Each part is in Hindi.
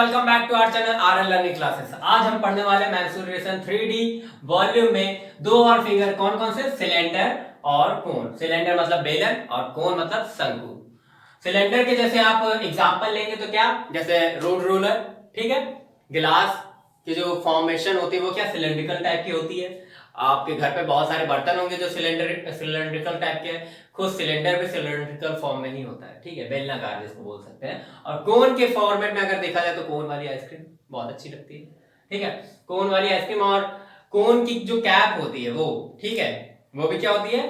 Welcome back to our channel RL learning classes. आज हम पढ़ने वाले मेंसुरेशन 3D वॉल्यूम में दो और फिगर कौन कौन से, सिलेंडर और कोन। सिलेंडर मतलब बेलन और कोन मतलब शंकु। सिलेंडर के जैसे आप एग्जांपल लेंगे तो क्या, जैसे रोड रोलर, ठीक है। गिलास की जो फॉर्मेशन होती है वो क्या सिलेंड्रिकल टाइप की होती है। आपके घर पे बहुत सारे बर्तन होंगे जो सिलेंड्रिकल टाइप के हैं। खुद सिलेंडर भी सिलेंड्रिकल फॉर्म में ही होता है, ठीक है, बेलनाकार जिसको बोल सकते हैं। और कोन के फॉर्मेट में अगर देखा जाए तो कोन वाली आइसक्रीम बहुत अच्छी लगती है, ठीक है। कोन वाली आइसक्रीम और कोन की जो कैप होती है वो, ठीक है, वो भी क्या होती है,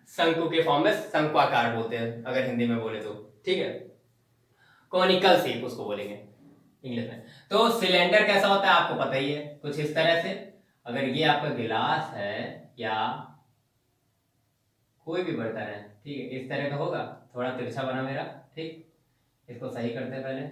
शंकु के फॉर्म में, शंक्वाकार बोलते हैं अगर हिंदी में बोले तो, ठीक है। कॉनिकल शेप उसको बोलेंगे इंग्लिश में। तो सिलेंडर कैसा होता है आपको पता ही है, कुछ इस तरह से। अगर ये आपका गिलास है या कोई भी बर्तन है, ठीक है, इस तरह का होगा। थोड़ा तिरछा बना मेरा, ठीक, इसको सही करते हैं पहले।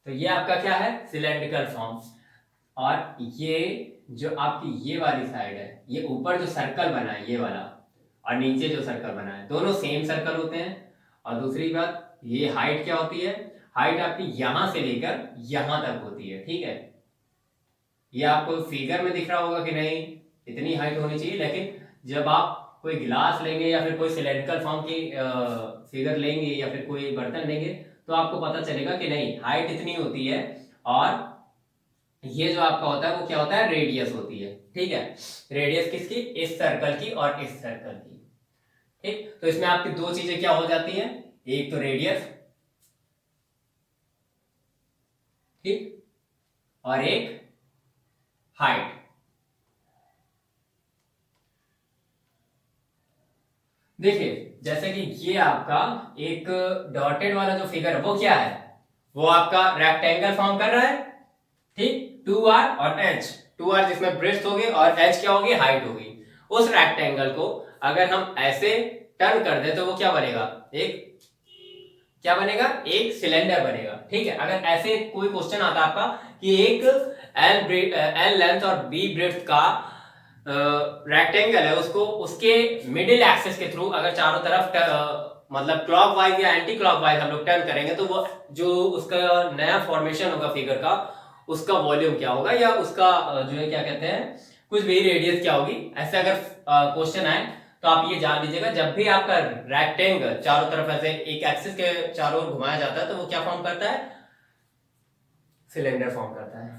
तो ये आपका क्या है, सिलेंड्रिकल फॉर्म। और ये जो आपकी ये वाली साइड है, ये ऊपर जो सर्कल बना है ये वाला, और नीचे जो सर्कल बना है, दोनों सेम सर्कल होते हैं। और दूसरी बात, ये हाइट क्या होती है, हाइट आपकी यहां से लेकर यहां तक होती है, ठीक है। ये आपको फिगर में दिख रहा होगा कि नहीं, इतनी हाइट होनी चाहिए। लेकिन जब आप कोई गिलास लेंगे या फिर कोई सिलेंड्रिकल फॉर्म की फिगर लेंगे या फिर कोई बर्तन लेंगे तो आपको पता चलेगा कि नहीं, हाइट इतनी होती है। और ये जो आपका होता है वो क्या होता है, रेडियस होती है, ठीक है। रेडियस किसकी, इस सर्कल की और इस सर्कल की, ठीक। तो इसमें आपकी दो चीजें क्या हो जाती हैं, एक तो रेडियस, ठीक, और एक हाइट। देखिए जैसे कि ये आपका एक डॉटेड वाला जो फिगर है वो क्या है, वो आपका रेक्टेंगल फॉर्म कर रहा है, ठीक। 2r और h, 2r जिसमें ब्रेस्ट होगी और h क्या होगी, हाइट होगी। उस रेक्टेंगल को अगर हम ऐसे टर्न कर दे तो वो क्या बनेगा, एक क्या बनेगा, एक सिलेंडर बनेगा, ठीक है। अगर ऐसे कोई क्वेश्चन आता आपका कि एक एल लेंथ और बी ब्रेड्थ का रेक्टेंगल है, उसको उसके मिडिल एक्सिस के थ्रू अगर चारों तरफ मतलब क्लॉकवाइज या एंटी क्लॉकवाइज हम लोग टर्न करेंगे तो वो जो उसका नया फॉर्मेशन होगा फिगर का, उसका वॉल्यूम क्या होगा, या उसका जो है क्या कहते हैं, कुछ भी रेडियस क्या होगी। ऐसे अगर क्वेश्चन आए तो आप ये जान लीजिएगा, जब भी आपका रेक्टेंगल चारों तरफ ऐसे एक एक्सिस के चारों ओर घुमाया जाता है तो वो क्या फॉर्म करता है, सिलेंडर फॉर्म करता है।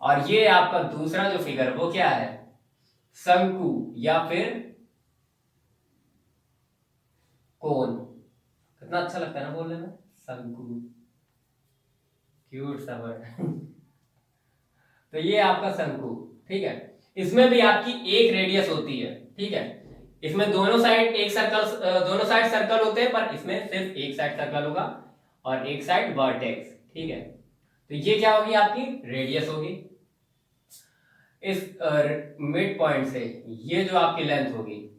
और ये आपका दूसरा जो फिगर वो क्या है, शंकु या फिर कोन। कितना अच्छा लगता है ना बोलने में, शंकु, क्यूट सा वर्ड। तो ये आपका शंकु, ठीक है। इसमें भी आपकी एक रेडियस होती है, ठीक है। इसमें दोनों साइड एक सर्कल, दोनों साइड सर्कल होते हैं, पर इसमें सिर्फ एक साइड सर्कल होगा और एक साइड वर्टेक्स, ठीक है। तो ये क्या होगी, आपकी रेडियस होगी। इस मिड पॉइंट से ये जो आपकी लेंथ होगी,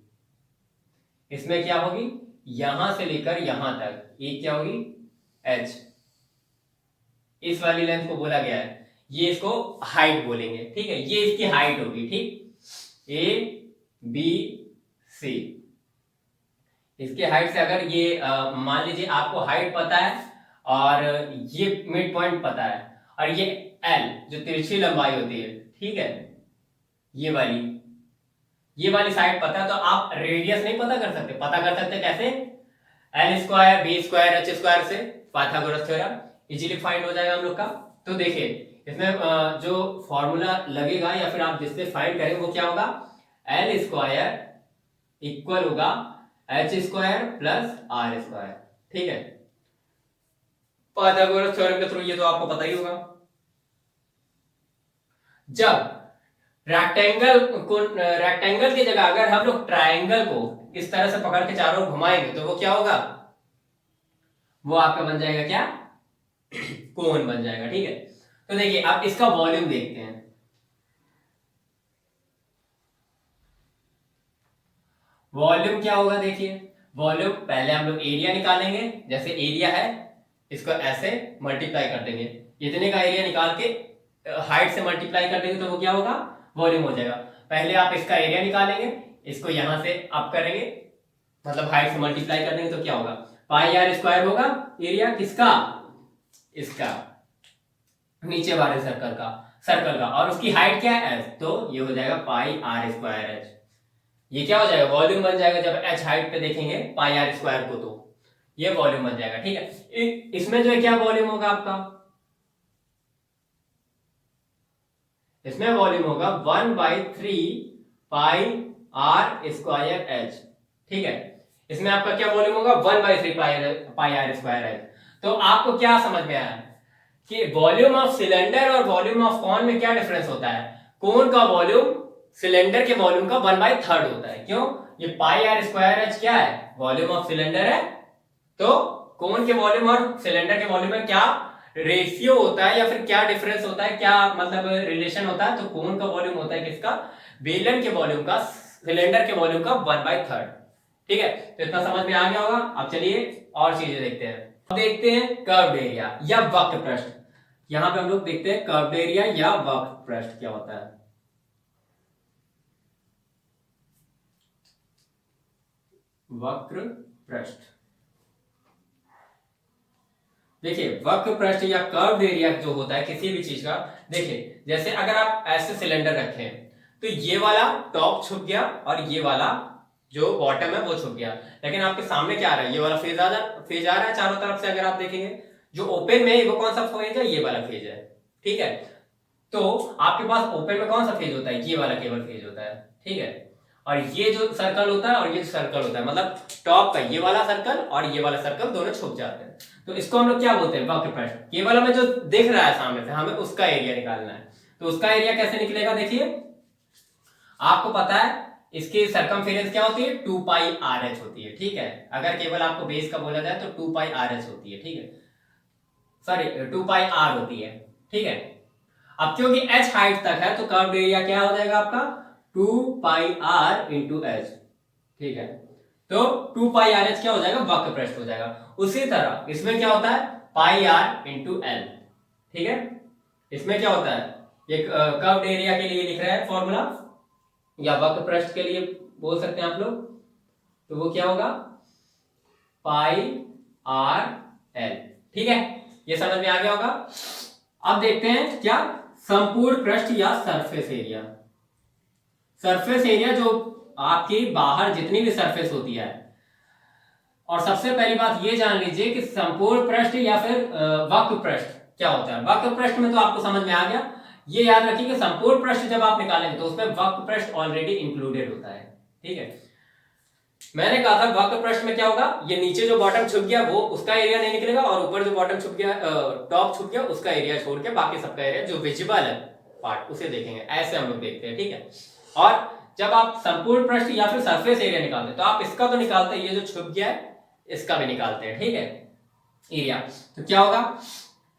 इसमें क्या होगी, यहां से लेकर यहां तक ये क्या होगी, h। इस वाली लेंथ को बोला गया है, ये इसको हाइट बोलेंगे, ठीक है। ये इसकी हाइट होगी, ठीक, ए बी सी। इसके हाइट से अगर ये मान लीजिए आपको हाइट पता है और ये मिड पॉइंट पता है और ये एल जो तिरछी लंबाई होती है, ठीक है, ये वाली साइड पता है तो आप रेडियस नहीं पता कर सकते, पता कर सकते कैसे, L square B square H square से, पाइथागोरस थ्योरम, इजीली फाइंड हो जाएगा हम लोग का। तो देखिए इसमें जो फॉर्मूला लगेगा या फिर आप जिससे फाइंड करेंगे वो क्या होगा, एल स्क्वायर इक्वल होगा H square plus R square, ठीक है। पाइथागोरस थ्योरम के थ्रू ये तो आपको पता ही होगा। जब रेक्टेंगल की जगह अगर हम लोग ट्रायंगल को इस तरह से पकड़ के चारों ओर घुमाएंगे तो वो क्या होगा, वो आपका बन जाएगा क्या, कोन बन जाएगा, ठीक है। तो देखिए अब इसका वॉल्यूम देखते हैं। वॉल्यूम क्या होगा देखिए, वॉल्यूम पहले हम लोग एरिया निकालेंगे, जैसे एरिया है इसको ऐसे मल्टीप्लाई कर देंगे, इतने का एरिया निकाल के हाइट से मल्टीप्लाई कर देंगे तो वो क्या होगा, वॉल्यूम हो जाएगा। पहले आप इसका एरिया निकालेंगे, इसको यहां से अप करेंगे, मतलब हाइट से मल्टीप्लाई कर देंगे तो क्या होगा, पाई आर स्क्वायर होगा एरिया किसका, इसका नीचे वाले सर्कल का, और उसकी हाइट क्या है एच, तो ये हो जाएगा पाई आर स्क्वायर एच। ये क्या हो जाएगा, वॉल्यूम बन जाएगा। जब एच हाइट पे देखेंगे पाई आर स्क्वायर को तो ये वॉल्यूम बन जाएगा। ठीक है, इसमें जो है क्या वॉल्यूम होगा आपका, इसमें वॉल्यूम होगा 1/3 पाई आर स्क्वायर एच। ठीक है, इसमें आपका क्या वॉल्यूम होगा, 1/3 पाई आर स्क्वायर एच। तो आपको क्या समझ में आया कि वॉल्यूम ऑफ सिलेंडर और वॉल्यूम ऑफ कॉन में क्या डिफरेंस होता है। कॉन का वॉल्यूम सिलेंडर के वॉल्यूम का 1/3 होता है। क्यों, ये पाई आर स्क्वायर एच क्या है, वॉल्यूम ऑफ सिलेंडर है, तो कॉन के वॉल्यूम और सिलेंडर के वॉल्यूम में क्या रेशियो होता है या फिर क्या डिफरेंस होता है, क्या मतलब रिलेशन होता है, तो कॉन का वॉल्यूम होता है किसका, बेलन के वॉल्यूम का सिलेंडर के वॉल्यूम का 1/3। ठीक है, तो इतना समझ में आ गया होगा। अब चलिए और चीजें देखते हैं। अब देखते हैं कर्व्ड एरिया या वक्र पृष्ठ। यहां पे हम लोग देखते हैं कर्व्ड एरिया या वक्र पृष्ठ क्या होता है। वक्र पृष्ठ, देखिए वक्र पृष्ठ या कर्व्ड एरिया जो होता है किसी भी चीज का, देखिए जैसे अगर आप ऐसे सिलेंडर रखें तो ये वाला टॉप छुप गया और ये वाला जो बॉटम है वो छुप गया, लेकिन आपके सामने क्या आ रहा है, ये वाला फेज आ रहा है चारों तरफ से। अगर आप देखेंगे जो ओपन में है वो कौन सा फेज है, ये वाला फेज है। ठीक है, तो आपके पास ओपन में कौन सा फेज होता है, ये वाला केवल फेज होता है। ठीक है, और ये जो सर्कल होता है और ये सर्कल होता है, मतलब टॉप का ये वाला सर्कल और ये वाला सर्कल दोनों छुप जाते हैं। तो इसको हम लोग क्या बोलते हैं, वक्र पृष्ठ। ये वाला में जो दिख रहा है सामने से, हमें उसका एरिया निकालना है। तो उसका एरिया कैसे निकलेगा, देखिए आपको पता है इसकी सरकमफेरेंस क्या होती है, 2 पाई आर एच होती है। ठीक है, अगर केवल आपको बेस का बोला जाए तो 2 पाई आर एच होती है। ठीक है, सॉरी 2 पाई आर होती है। ठीक है, अब क्योंकि h हाइट तक है तो कर्व्ड एरिया क्या हो जाएगा आपका, 2 पाई आर इंटू एच। ठीक है, तो 2 पाई आर एच क्या हो जाएगा, वक्र पृष्ठ हो जाएगा। उसी तरह इसमें क्या होता है, पाई आर इंटू एल। ठीक है, इसमें क्या होता है, एक कर्व्ड एरिया के लिए लिख रहे हैं फॉर्मूला, या वक्र पृष्ठ के लिए बोल सकते हैं आप लोग, तो वो क्या होगा, पाई आर एल। ठीक है, ये समझ में आ गया होगा। अब देखते हैं क्या, संपूर्ण पृष्ठ या सरफेस एरिया। सरफेस एरिया जो आपकी बाहर जितनी भी सरफेस होती है, और सबसे पहली बात ये जान लीजिए कि संपूर्ण पृष्ठ या फिर वक्र पृष्ठ क्या होता है। वक्र पृष्ठ में तो आपको समझ में आ गया, ये याद रखिए कि संपूर्ण पृष्ठ जब आप निकालेंगे तो उसमें वक्र पृष्ठ ऑलरेडी इंक्लूडेड होता है। ठीक है, मैंने कहा था वक्र पृष्ठ में क्या होगा, ये नीचे जो बॉटम छुप गया वो उसका एरिया नहीं निकलेगा, और ऊपर जो बॉटम छुप गया टॉप छुप गया उसका एरिया छोड़ के बाकी सबका एरिया जो विजिबल है पार्ट उसे देखेंगे। ऐसे हम लोग देखते हैं। ठीक है, और जब आप संपूर्ण पृष्ठ या फिर सरफेस एरिया निकालते हैं तो आप इसका तो निकालते हैं, ये जो छुप गया है इसका भी निकालते हैं। ठीक है, एरिया तो क्या होगा,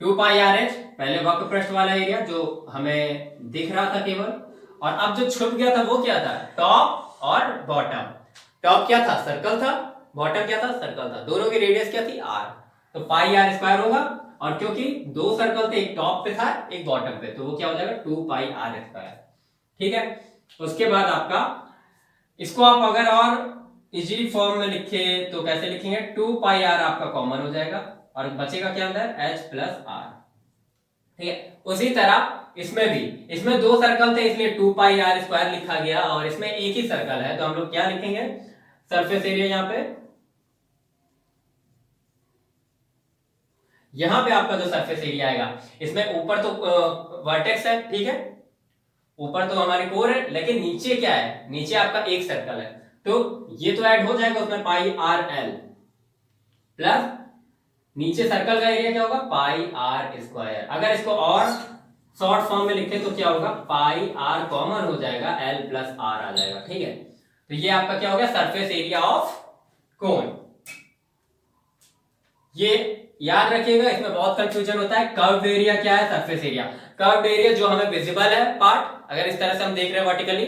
2 पाई आर एच, पहले वक्र पृष्ठ वाला एरिया जो हमें दिख रहा था केवल, और अब जो छुप गया था वो क्या था, टॉप और बॉटम। टॉप क्या था, सर्कल था, बॉटम क्या था, सर्कल था, दोनों की रेडियस क्या थी, आर। तो पाई आर स्क्वायर होगा, और क्योंकि दो सर्कल थे, एक टॉप पे था एक बॉटम पे, तो वो क्या हो जाएगा, 2 पाई आर स्क्वायर। ठीक है, उसके बाद आपका इसको आप अगर और इजी फॉर्म में लिखे तो कैसे लिखेंगे, 2 पाई आर आपका कॉमन हो जाएगा और बचेगा क्या अंदर, एच प्लस आर। ठीक है, उसी तरह इसमें भी, इसमें दो सर्कल थे इसलिए 2 पाई आर स्क्वायर लिखा गया, और इसमें एक ही सर्कल है तो हम लोग क्या लिखेंगे, सरफेस एरिया यहां पे आपका जो सरफेस एरिया आएगा, इसमें ऊपर तो वर्टेक्स है। ठीक है, ऊपर तो हमारी कोर है, लेकिन नीचे क्या है, नीचे आपका एक सर्कल है, तो ये तो ऐड हो जाएगा उसमें पाई आर एल प्लस नीचे सर्कल का एरिया क्या होगा, पाई आर स्क्वायर। अगर इसको और शॉर्ट फॉर्म में लिखे तो क्या होगा, पाई आर कॉमन हो जाएगा, एल प्लस आर आ जाएगा। ठीक है, तो ये आपका क्या हो गया, सरफेस एरिया ऑफ कोन। ये याद रखिएगा, इसमें बहुत कंफ्यूजन होता है। कर्व्ड एरिया क्या है, सरफेस एरिया। कर्व्ड एरिया जो हमें विजिबल है पार्ट, अगर इस तरह से हम देख रहे हैं वर्टिकली,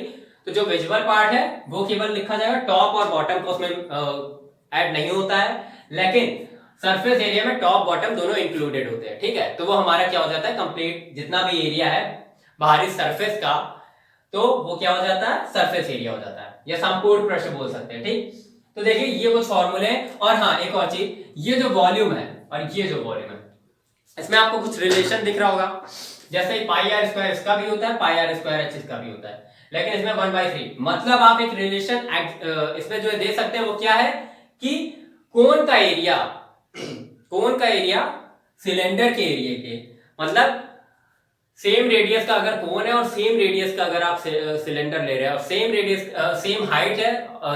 तो जो विजुअल पार्ट है वो केवल लिखा जाएगा, टॉप और बॉटम को उसमें ऐड नहीं होता है, लेकिन सरफेस एरिया में टॉप बॉटम दोनों इंक्लूडेड होते हैं। ठीक है, तो वो हमारा क्या हो जाता है, कंप्लीट जितना भी एरिया है बाहरी सरफेस का, तो वो क्या हो जाता है, सरफेस एरिया हो जाता है, या संपूर्ण पृष्ठ बोल सकते हैं। ठीक, तो देखिए ये कुछ फॉर्मूले हैं। और हाँ एक और चीज, ये जो वॉल्यूम है और ये जो वॉल्यूम है, इसमें आपको कुछ रिलेशन दिख रहा होगा, जैसे पाई आर स्क्वायर इसका भी होता है, पाई आर स्क्वायर एच इसका भी होता है, लेकिन इसमें 1/3, मतलब आप एक रिलेशन इसमें जो दे सकते हैं वो क्या है कि कोन का एरिया, कोन का एरिया सिलेंडर के एरिया के, मतलब सेम रेडियस का अगर कोन है और सेम रेडियस का अगर आप सिलेंडर ले रहे हैं और सेम रेडियस सेम हाइट है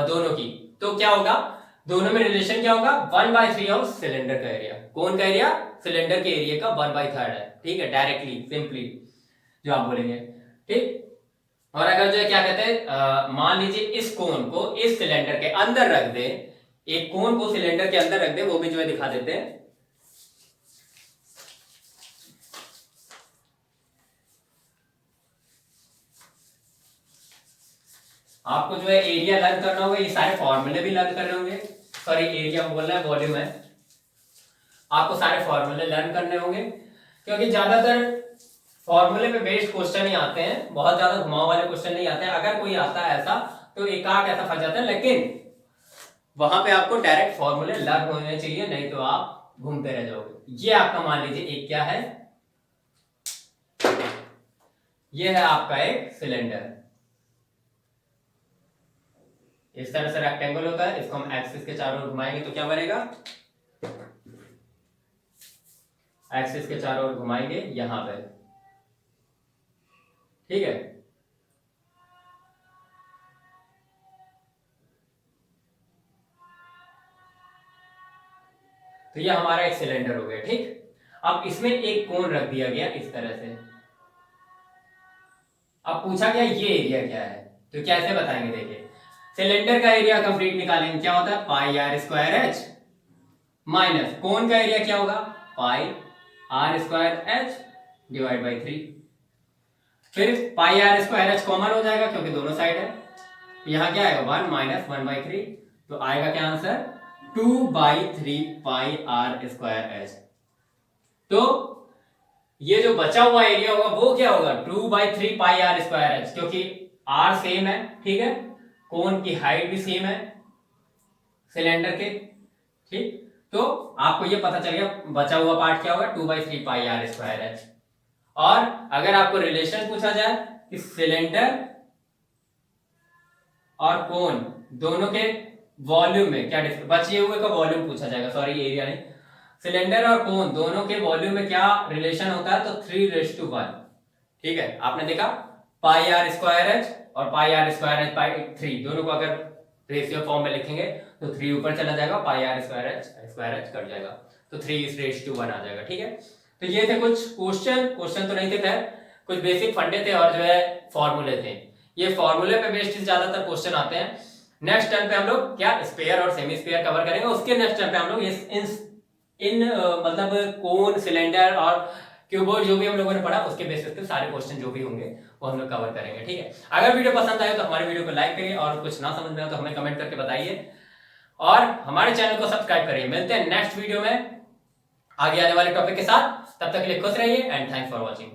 दोनों की, तो क्या होगा, दोनों में रिलेशन क्या होगा, 1/3 ऑफ सिलेंडर का एरिया, कोन का एरिया सिलेंडर के एरिया का 1/3 है। ठीक है, डायरेक्टली सिंपली जो आप बोलेंगे। ठीक, और अगर जो है क्या कहते हैं, मान लीजिए इस कोन को इस सिलेंडर के अंदर रख दे, एक कोन को सिलेंडर के अंदर रख दे, वो भी जो है दिखा देते हैं। आपको जो है एरिया लर्न करना होगा, ये सारे फॉर्मूले भी लर्न करने होंगे, सॉरी एरिया बोल रहा है, वॉल्यूम है, आपको सारे फॉर्मूले लर्न करने होंगे, क्योंकि ज्यादातर फॉर्मूले पे बेस्ड क्वेश्चन ही आते हैं, बहुत ज्यादा घुमाव वाले क्वेश्चन नहीं आते हैं। अगर कोई आता है ऐसा तो एकाक ऐसा फंस जाता है, लेकिन वहां पे आपको डायरेक्ट फॉर्मूले लर्न होने चाहिए, नहीं तो आप घूमते रह जाओगे। ये आपका मान लीजिए एक क्या है, ये है आपका एक सिलेंडर, इस तरह से रेक्टेंगल होता है, इसको हम एक्सिस के चारों ओर घुमाएंगे तो क्या बनेगा, एक्सिस के चारों ओर घुमाएंगे यहां पे। ठीक है, तो ये हमारा एक सिलेंडर हो गया। ठीक, अब इसमें एक कोन रख दिया गया इस तरह से, अब पूछा गया ये एरिया क्या है, तो कैसे बताएंगे, देखिए सिलेंडर का एरिया कंप्लीट निकालेंगे, क्या होता है pi are square h, minus cone का एरिया क्या होगा, pi are square h divide by 3, फिर pi are square h common हो जाएगा क्योंकि दोनों साइड है, यहां क्या आएगा 1 माइनस 1/3, तो आएगा क्या answer 2/3 pi are square H. तो ये जो बचा हुआ एरिया होगा वो क्या होगा 2/3 पाई आर स्क्वायर एच, क्योंकि आर सेम है। ठीक है, कोन की हाइट भी सेम है सिलेंडर के। ठीक, तो आपको ये पता चल गया बचा हुआ पार्ट क्या होगा 2/3 पाई आर स्क्वायर एच। और अगर आपको रिलेशन पूछा जाए कि सिलेंडर और कोन दोनों के वॉल्यूम में क्या डिफरेंस, बचे हुए का वॉल्यूम पूछा जाएगा, सॉरी एरिया नहीं, सिलेंडर और कोन दोनों के वॉल्यूम में क्या रिलेशन होता है, तो 3:1। ठीक है, आपने देखा पाई आर स्क्वायर एच और पाई आर स्क्वायर एच बाई 3 दोनों को अगर रेशियो फॉर्म में लिखेंगे तो 3 ऊपर चला जाएगा, पाई आर स्क्वायर एच कट जाएगा, तो 3:1 आ जाएगा। ठीक है, तो ये थे कुछ क्वेश्चन तो नहीं थे, खैर कुछ बेसिक फंडे थे और जो है फॉर्मूले थे। ये फॉर्मूले पे बेस्ड ज्यादातर क्वेश्चन आते हैं। नेक्स्ट टर्म पे हम लोग क्या स्पेयर और सेमी स्पेयर कवर करेंगे, उसके नेक्स्ट टर्म पे हम लोग इन मतलब कोन सिलेंडर और क्यूबॉइड जो भी हम लोगों ने पढ़ा उसके बेसिस पे सारे क्वेश्चन जो भी होंगे वो हम लोग कवर करेंगे। ठीक है, अगर वीडियो पसंद आए तो हमारे वीडियो को लाइक करिए और कुछ ना समझ में आए तो हमें कमेंट करके बताइए और हमारे चैनल को सब्सक्राइब करिए। मिलते हैं नेक्स्ट वीडियो में आगे आने वाले टॉपिक के साथ, तब तक के लिए खुश रहिए एंड थैंक्स फॉर वॉचिंग।